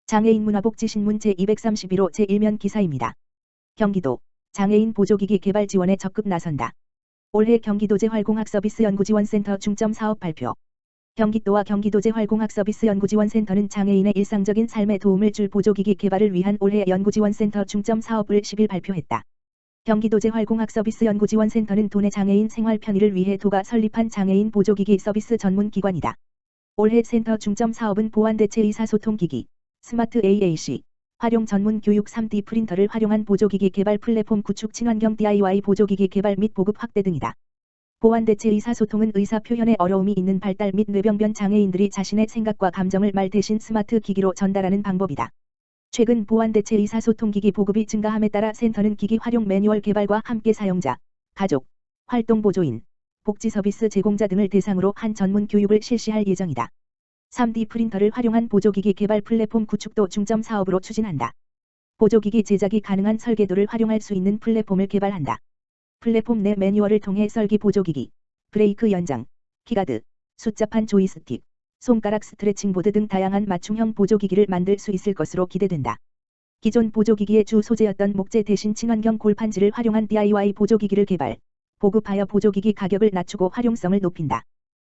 장애인 문화복지신문 제231호 제1면 기사입니다. 경기도 장애인 보조기기 개발 지원에 적극 나선다. 올해 경기도제 활공학서비스연구지원센터 중점 사업 발표. 경기도와 경기도제 활공학서비스연구지원센터는 장애인의 일상적인 삶에 도움을 줄 보조기기 개발을 위한 올해 연구지원센터 중점 사업을 10일 발표했다. 경기도제 활공학서비스연구지원센터는 도내 장애인 생활 편의를 위해 도가 설립한 장애인 보조기기 서비스 전문 기관이다. 올해 센터 중점 사업은 보완대체 의사소통기기, 스마트 AAC, 활용 전문 교육 3D 프린터를 활용한 보조기기 개발 플랫폼 구축 친환경 DIY 보조기기 개발 및 보급 확대 등이다. 보완대체 의사소통은 의사 표현에 어려움이 있는 발달 및 뇌병변 장애인들이 자신의 생각과 감정을 말 대신 스마트 기기로 전달하는 방법이다. 최근 보완대체 의사소통기기 보급이 증가함에 따라 센터는 기기 활용 매뉴얼 개발과 함께 사용자, 가족, 활동보조인, 복지서비스 제공자 등을 대상으로 한 전문 교육을 실시할 예정이다. 3D 프린터를 활용한 보조기기 개발 플랫폼 구축도 중점 사업으로 추진한다. 보조기기 제작이 가능한 설계도를 활용할 수 있는 플랫폼을 개발한다. 플랫폼 내 매뉴얼을 통해 설기 보조기기, 브레이크 연장, 키가드, 숫자판 조이스틱, 손가락 스트레칭 보드 등 다양한 맞춤형 보조기기를 만들 수 있을 것으로 기대된다. 기존 보조기기의 주 소재였던 목재 대신 친환경 골판지를 활용한 DIY 보조기기를 개발, 보급하여 보조기기 가격을 낮추고 활용성을 높인다.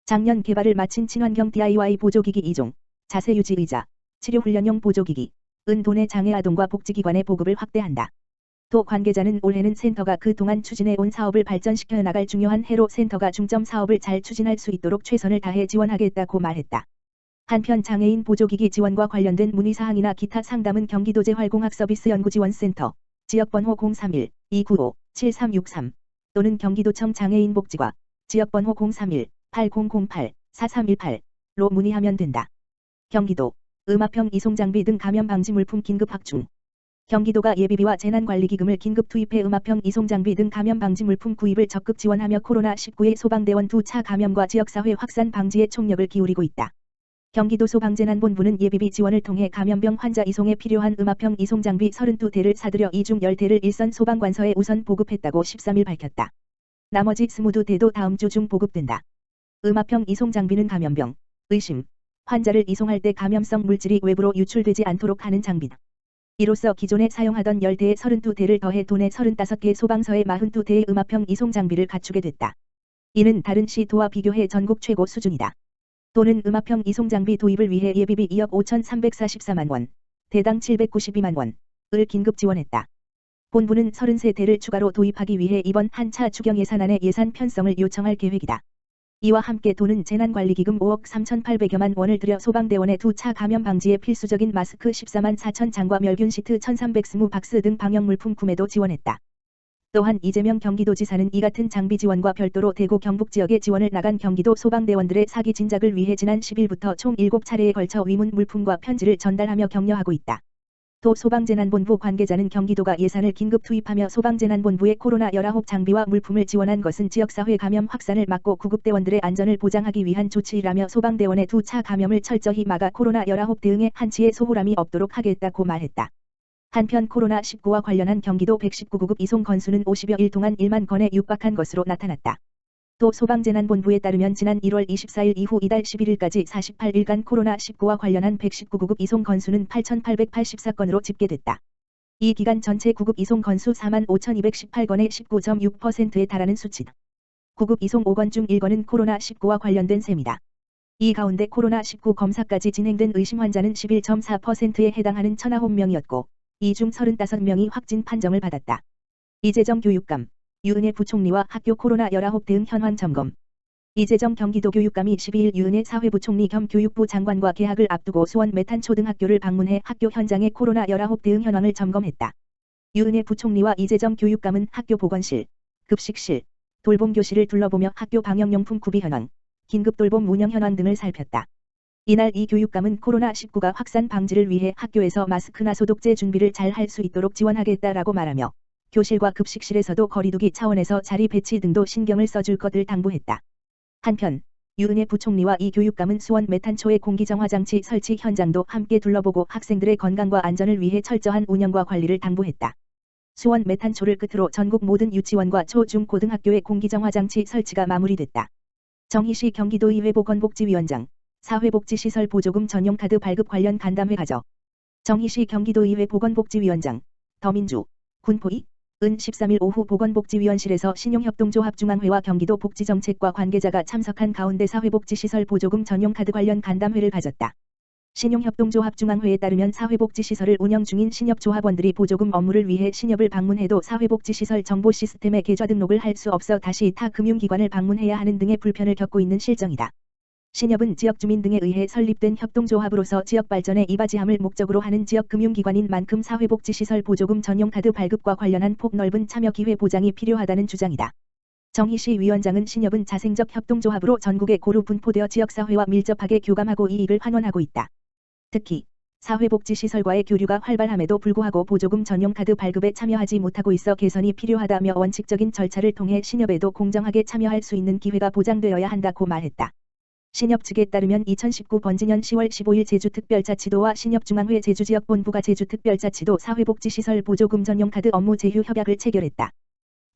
작년 개발을 마친 친환경 DIY 보조기기 2종, 자세유지 의자, 치료훈련용 보조기기, 은 도내 장애 아동과 복지기관의 보급을 확대한다. 도 관계자는 올해는 센터가 그동안 추진해온 사업을 발전시켜 나갈 중요한 해로 센터가 중점 사업을 잘 추진할 수 있도록 최선을 다해 지원하겠다고 말했다. 한편 장애인 보조기기 지원과 관련된 문의사항이나 기타 상담은 경기도제 활공학서비스연구지원센터, 지역번호 031-295-7363 또는 경기도청 장애인복지과, 지역번호 031-8008-4318로 문의하면 된다. 경기도, 음압형 이송장비 등 감염 방지 물품 긴급 확충. 경기도가 예비비와 재난관리기금을 긴급 투입해 음압형 이송장비 등 감염 방지 물품 구입을 적극 지원하며 코로나19의 소방대원 2차 감염과 지역사회 확산 방지에 총력을 기울이고 있다. 경기도 소방재난본부는 예비비 지원을 통해 감염병 환자 이송에 필요한 음압형 이송장비 32대를 사들여 이 중 10대를 일선 소방관서에 우선 보급했다고 13일 밝혔다. 나머지 22대도 다음 주 중 보급된다. 음압형 이송장비는 감염병, 의심, 환자를 이송할 때 감염성 물질이 외부로 유출되지 않도록 하는 장비다. 이로써 기존에 사용하던 10대에 32대를 더해 도내 35개 소방서에 42대의 음압형 이송장비를 갖추게 됐다. 이는 다른 시도와 비교해 전국 최고 수준이다. 도는 음압형 이송장비 도입을 위해 예비비 2억 5,344만 원, 대당 792만 원을 긴급 지원했다. 본부는 33대를 추가로 도입하기 위해 이번 한차 추경 예산안에 예산 편성을 요청할 계획이다. 이와 함께 도는 재난관리기금 5억 3,800여만 원을 들여 소방대원의 2차 감염 방지에 필수적인 마스크 14만 4천 장과 멸균 시트 1,320박스 등 방역물품 구매도 지원했다. 또한 이재명 경기도지사는 이 같은 장비 지원과 별도로 대구 경북 지역에 지원을 나간 경기도 소방대원들의 사기 진작을 위해 지난 10일부터 총 7차례에 걸쳐 위문 물품과 편지를 전달하며 격려하고 있다. 도 소방재난본부 관계자는 경기도가 예산을 긴급 투입하며 소방재난본부의 코로나19 장비와 물품을 지원한 것은 지역사회 감염 확산을 막고 구급대원들의 안전을 보장하기 위한 조치이라며 소방대원의 2차 감염을 철저히 막아 코로나19 대응에 한치의 소홀함이 없도록 하겠다고 말했다. 한편 코로나19와 관련한 경기도 119구급 이송 건수는 50여 일 동안 1만 건에 육박한 것으로 나타났다. 도 소방재난본부에 따르면 지난 1월 24일 이후 이달 11일까지 48일간 코로나19와 관련한 119구급 이송 건수는 8,884건으로 집계됐다. 이 기간 전체 구급 이송 건수 45,218건의 19.6%에 달하는 수치다. 구급 이송 5건 중 1건은 코로나19와 관련된 셈이다. 이 가운데 코로나19 검사까지 진행된 의심 환자는 11.4%에 해당하는 1,009명이었고 이 중 35명이 확진 판정을 받았다. 이재정 교육감, 유은혜 부총리와 학교 코로나19 대응 현황 점검. 이재정 경기도 교육감이 12일 유은혜 사회부총리 겸 교육부 장관과 개학을 앞두고 수원 메탄초등학교를 방문해 학교 현장의 코로나19 대응 현황을 점검했다. 유은혜 부총리와 이재정 교육감은 학교 보건실, 급식실, 돌봄교실을 둘러보며 학교 방역용품 구비 현황, 긴급 돌봄 운영 현황 등을 살폈다. 이날 이 교육감은 코로나19가 확산 방지를 위해 학교에서 마스크나 소독제 준비를 잘 할 수 있도록 지원하겠다라고 말하며 교실과 급식실에서도 거리두기 차원에서 자리 배치 등도 신경을 써줄 것을 당부했다. 한편 유은혜 부총리와 이 교육감은 수원 메탄초의 공기정화장치 설치 현장도 함께 둘러보고 학생들의 건강과 안전을 위해 철저한 운영과 관리를 당부했다. 수원 메탄초를 끝으로 전국 모든 유치원과 초, 중, 고등학교의 공기정화장치 설치가 마무리됐다. 정희시 경기도의회 보건복지위원장, 사회복지시설 보조금 전용카드 발급 관련 간담회 가져 정희시 경기도의회 보건복지위원장, 더민주, 군포이, 은 13일 오후 보건복지위원실에서 신용협동조합중앙회와 경기도 복지정책과 관계자가 참석한 가운데 사회복지시설 보조금 전용카드 관련 간담회를 가졌다. 신용협동조합중앙회에 따르면 사회복지시설을 운영 중인 신협조합원들이 보조금 업무를 위해 신협을 방문해도 사회복지시설 정보 시스템에 계좌 등록을 할 수 없어 다시 타 금융기관을 방문해야 하는 등의 불편을 겪고 있는 실정이다. 신협은 지역주민 등에 의해 설립된 협동조합으로서 지역발전에 이바지함을 목적으로 하는 지역금융기관인 만큼 사회복지시설 보조금 전용카드 발급과 관련한 폭넓은 참여 기회 보장이 필요하다는 주장이다. 정희시 위원장은 신협은 자생적 협동조합으로 전국에 고루 분포되어 지역사회와 밀접하게 교감하고 이익을 환원하고 있다. 특히 사회복지시설과의 교류가 활발함에도 불구하고 보조금 전용카드 발급에 참여하지 못하고 있어 개선이 필요하다며 원칙적인 절차를 통해 신협에도 공정하게 참여할 수 있는 기회가 보장되어야 한다고 말했다. 신협 측에 따르면 2019 번지년 10월 15일 제주특별자치도와 신협중앙회 제주지역본부가 제주특별자치도 사회복지시설 보조금 전용카드 업무 제휴 협약을 체결했다.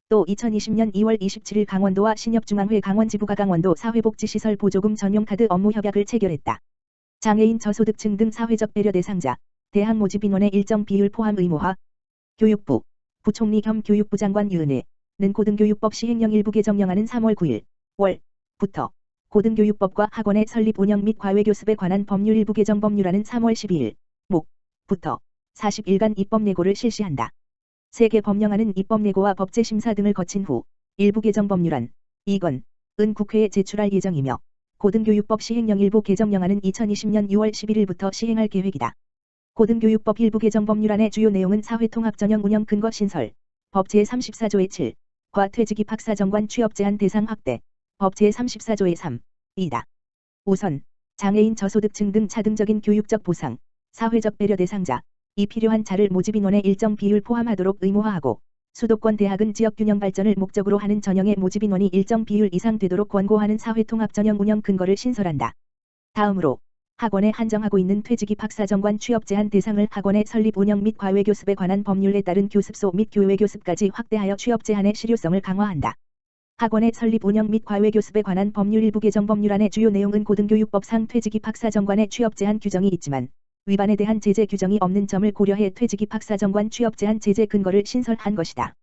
또 2020년 2월 27일 강원도와 신협중앙회 강원지부가 강원도 사회복지시설 보조금 전용카드 업무 협약을 체결했다. 장애인 저소득층 등 사회적 배려 대상자, 대학 모집 인원의 일정 비율 포함 의무화. 교육부, 부총리 겸 교육부 장관 유은혜는 고등교육법 시행령 일부 개정령안은 3월 9일, 월부터 고등교육법과 학원의 설립 운영 및 과외교습에 관한 법률 일부 개정 법률안은 3월 12일, 목부터 40일간 입법 예고를 실시한다. 세 개 법령안은 입법 예고와 법제심사 등을 거친 후 일부 개정 법률안, 이건은 국회에 제출할 예정이며 고등교육법 시행령 일부 개정령안은 2020년 6월 11일부터 시행할 계획이다. 고등교육법 일부 개정 법률안의 주요 내용은 사회통합전형 운영 근거 신설, 법 제34조의 7, 과 퇴직 입학사정관 취업 제한 대상 확대, 법 제34조의 3, 이다. 우선 장애인 저소득층 등 차등적인 교육적 보상, 사회적 배려 대상자, 이 필요한 자를 모집 인원의 일정 비율 포함하도록 의무화하고 수도권 대학은 지역균형 발전을 목적으로 하는 전형의 모집 인원이 일정 비율 이상 되도록 권고하는 사회통합전형 운영 근거를 신설한다. 다음으로 학원에 한정하고 있는 퇴직 입학사정관 취업 제한 대상을 학원의 설립 운영 및 과외교습에 관한 법률에 따른 교습소 및 교외교습까지 확대하여 취업 제한의 실효성을 강화한다. 학원의 설립 운영 및 과외교습에 관한 법률 일부 개정 법률안의 주요 내용은 고등교육법상 퇴직 입학사정관의 취업 제한 규정이 있지만 위반에 대한 제재 규정이 없는 점을 고려해 퇴직 입학사정관 취업 제한 제재 근거를 신설한 것이다.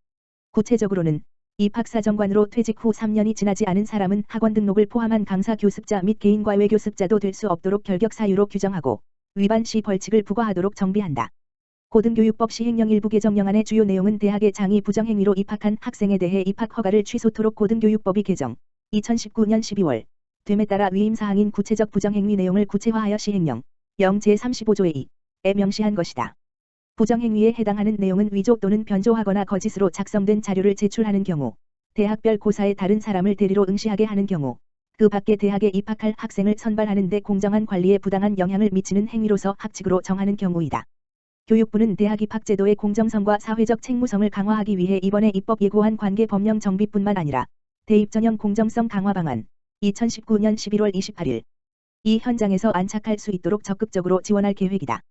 구체적으로는 입학사정관으로 퇴직 후 3년이 지나지 않은 사람은 학원 등록을 포함한 강사 교습자 및 개인 과외 교습자도 될 수 없도록 결격 사유로 규정하고 위반 시 벌칙을 부과하도록 정비한다. 고등교육법 시행령 일부 개정령안의 주요 내용은 대학의 장이 부정행위로 입학한 학생에 대해 입학 허가를 취소토록 고등교육법이 개정 2019년 12월 됨에 따라 위임사항인 구체적 부정행위 내용을 구체화하여 시행령 제35조의 2에 명시한 것이다. 부정행위에 해당하는 내용은 위조 또는 변조하거나 거짓으로 작성된 자료를 제출하는 경우, 대학별 고사에 다른 사람을 대리로 응시하게 하는 경우, 그 밖에 대학에 입학할 학생을 선발하는 데 공정한 관리에 부당한 영향을 미치는 행위로서 학칙으로 정하는 경우이다. 교육부는 대학 입학 제도의 공정성과 사회적 책무성을 강화하기 위해 이번에 입법 예고한 관계 법령 정비뿐만 아니라 대입 전형 공정성 강화 방안 2019년 11월 28일 이 현장에서 안착할 수 있도록 적극적으로 지원할 계획이다.